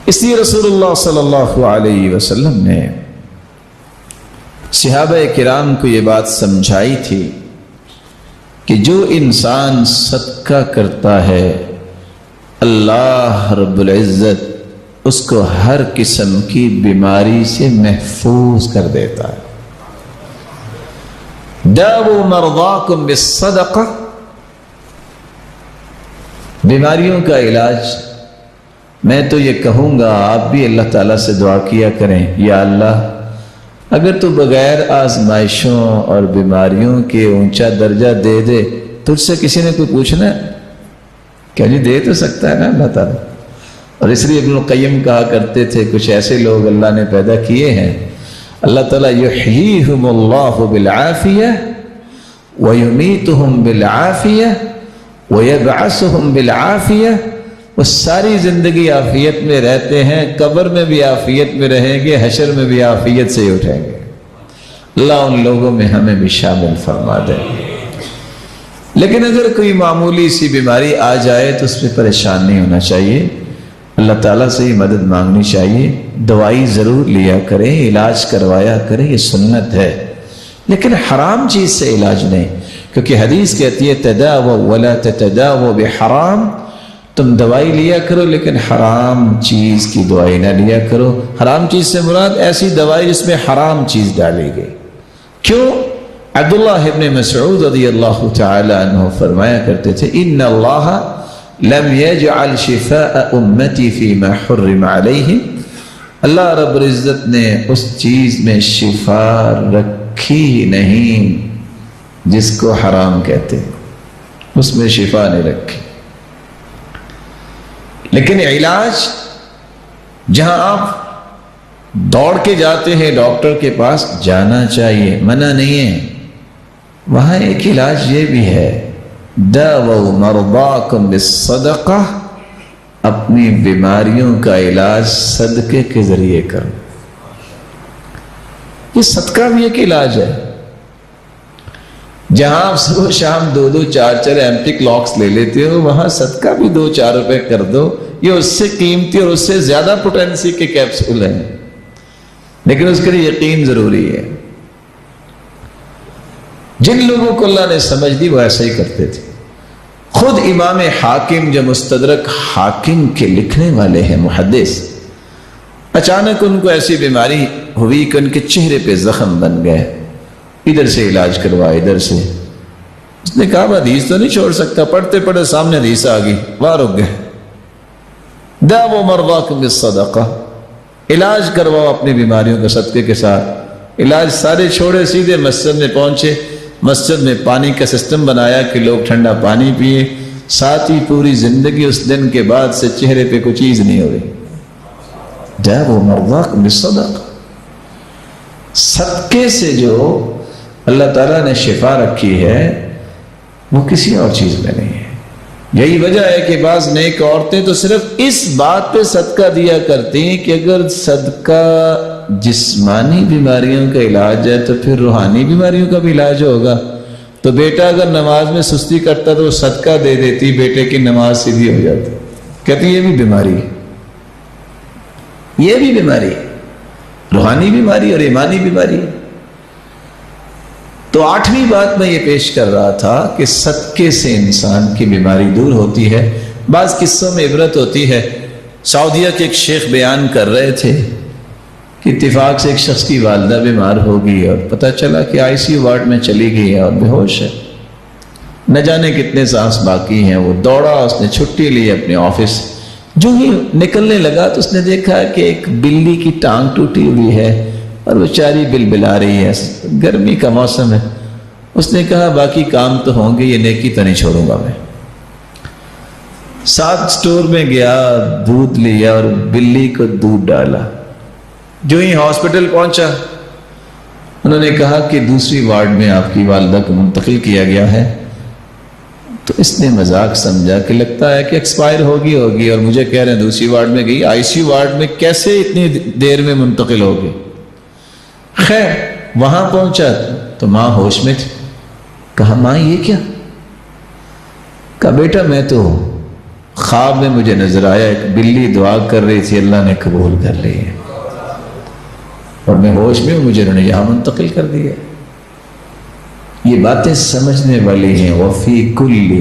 اس لیے رسول اللہ صلی اللہ علیہ وسلم نے صحابہ کرام کو یہ بات سمجھائی تھی کہ جو انسان صدقہ کرتا ہے اللہ رب العزت اس کو ہر قسم کی بیماری سے محفوظ کر دیتا ہے. داؤوا مرضاکم بالصدقہ، بیماریوں کا علاج میں تو یہ کہوں گا آپ بھی اللہ تعالیٰ سے دعا کیا کریں، یا اللہ اگر تو بغیر آزمائشوں اور بیماریوں کے اونچا درجہ دے دے، تجھ سے کسی نے کوئی پوچھنا ہے کیا؟ جی دے تو سکتا ہے نا اللہ تعالیٰ. اور اس لیے ابن القیم کہا کرتے تھے کچھ ایسے لوگ اللہ نے پیدا کیے ہیں، اللہ تعالیٰ یحییہم اللہ بالعافیہ ویمیتہم بالعافیہ ویبعثہم بالعافیہ، وہ ساری زندگی عافیت میں رہتے ہیں، قبر میں بھی عافیت میں رہیں گے، حشر میں بھی عافیت سے ہی اٹھیں گے. اللہ ان لوگوں میں ہمیں بھی شامل فرما دے. لیکن اگر کوئی معمولی سی بیماری آ جائے تو اس پہ پریشان نہیں ہونا چاہیے، اللہ تعالیٰ سے ہی مدد مانگنی چاہیے. دوائی ضرور لیا کریں، علاج کروایا کریں، یہ سنت ہے، لیکن حرام چیز سے علاج نہیں، کیونکہ حدیث کہتی ہے تداووا ولا تتداووا بحرام، تم دوائی لیا کرو لیکن حرام چیز کی دوائی نہ لیا کرو. حرام چیز سے مراد ایسی دوائی جس میں حرام چیز ڈالی گئی. کیوں؟ عبداللہ ابن مسعود رضی اللہ تعالی عنہ فرمایا کرتے تھے ان اللہ لم يجعل شفاء امتی فيما حرم علیہم، اللہ رب العزت نے اس چیز میں شفا رکھی ہی نہیں جس کو حرام کہتے ہیں، اس میں شفا نہیں رکھی. لیکن علاج جہاں آپ دوڑ کے جاتے ہیں ڈاکٹر کے پاس، جانا چاہیے، منع نہیں ہے، وہاں ایک علاج یہ بھی ہے داؤوا مرضاکم بالصدقہ، اپنی بیماریوں کا علاج صدقے کے ذریعے کرو. یہ صدقہ بھی ایک علاج ہے. جہاں آپ صبح شام 2-2 4-4 ایمپٹک لاکس لے لیتے ہو، وہاں صدقہ بھی 2-4 روپے کر دو. یہ اس سے قیمتی اور اس سے زیادہ پوٹینسی کے کیپسول ہیں، لیکن اس کے لیے یقین ضروری ہے. جن لوگوں کو اللہ نے سمجھ دی وہ ایسا ہی کرتے تھے. خود امام حاکم جو مستدرک حاکم کے لکھنے والے ہیں محدث، اچانک ان کو ایسی بیماری ہوئی کہ ان کے چہرے پہ زخم بن گئے. ادھر سے علاج کروا، ادھر سے. اس نے کہا حدیث تو نہیں چھوڑ سکتا، پڑھتے پڑھتے سامنے حدیث آ گئی، وہاں رک گئے. داؤوا مرضاکم بالصدقہ، علاج کرواؤ اپنی بیماریوں کے صدقے کے ساتھ. علاج سارے چھوڑے، سیدھے مسجد میں پہنچے. مسجد میں پانی کا سسٹم بنایا کہ لوگ ٹھنڈا پانی پیے. ساتھ ہی پوری زندگی اس دن کے بعد سے چہرے پہ کوئی چیز نہیں ہو رہی. داؤوا مرضاکم بالصدقہ، صدقے سے جو اللہ تعالیٰ نے شفا رکھی ہے وہ کسی اور چیز میں نہیں ہے. یہی وجہ ہے کہ بعض نیک عورتیں تو صرف اس بات پہ صدقہ دیا کرتی ہیں کہ اگر صدقہ جسمانی بیماریوں کا علاج ہے تو پھر روحانی بیماریوں کا بھی علاج ہوگا. تو بیٹا اگر نماز میں سستی کرتا تو وہ صدقہ دے دیتی، بیٹے کی نماز سیدھی ہو جاتی. کہتی یہ بھی بیماری ہے، یہ بھی بیماری ہے، روحانی بیماری اور ایمانی بیماری. تو 8ویں بات میں یہ پیش کر رہا تھا کہ صدقے سے انسان کی بیماری دور ہوتی ہے. بعض قصوں میں عبرت ہوتی ہے. سعودیہ کے ایک شیخ بیان کر رہے تھے کہ اتفاق سے ایک شخص کی والدہ بیمار ہوگی اور پتہ چلا کہ ICU وارڈ میں چلی گئی ہے اور بے ہوش ہے، نہ جانے کتنے سانس باقی ہیں. وہ دوڑا، اس نے چھٹی لی اپنے آفس. جو ہی نکلنے لگا تو اس نے دیکھا کہ ایک بلی کی ٹانگ ٹوٹی ہوئی ہے اور بیچاری بلبلا رہی ہے. گرمی کا موسم ہے. اس نے کہا باقی کام تو ہوں گے، یہ نیکی تو نہیں چھوڑوں گا میں. ساتھ اسٹور میں گیا، دودھ لیا اور بلی کو دودھ ڈالا. جو ہی ہاسپٹل پہنچا انہوں نے کہا کہ دوسری وارڈ میں آپ کی والدہ کو منتقل کیا گیا ہے. تو اس نے مذاق سمجھا کہ لگتا ہے کہ ایکسپائر ہوگی اور مجھے کہہ رہے ہیں دوسری وارڈ میں گئی. ICU وارڈ میں کیسے اتنی دیر میں منتقل ہوگی؟ خیر وہاں پہنچا تو ماں ہوش میں تھی. کہا ماں یہ کیا؟ کہا بیٹا میں تو خواب میں مجھے نظر آیا ایک بلی دعا کر رہی تھی، اللہ نے قبول کر لی ہے، اور میں ہوش میں مجھے انہوں نے یہاں منتقل کر دیا۔ یہ باتیں سمجھنے والی ہیں۔ وفی کل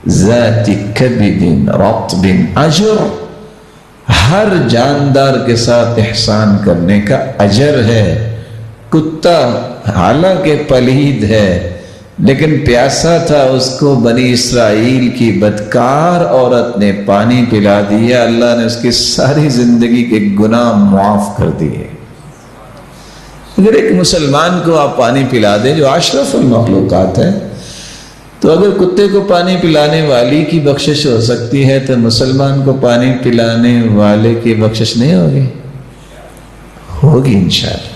ذات کبد رطب اجر، ہر جاندار کے ساتھ احسان کرنے کا اجر ہے۔ کتا حالانکہ پلید ہے لیکن پیاسا تھا، اس کو بنی اسرائیل کی بدکار عورت نے پانی پلا دیا، اللہ نے اس کی ساری زندگی کے گناہ معاف کر دیے۔ اگر ایک مسلمان کو آپ پانی پلا دیں جو اشرف المخلوقات ہے، تو اگر کتے کو پانی پلانے والی کی بخشش ہو سکتی ہے تو مسلمان کو پانی پلانے والے کی بخشش نہیں ہوگی؟ ہوگی انشاءاللہ۔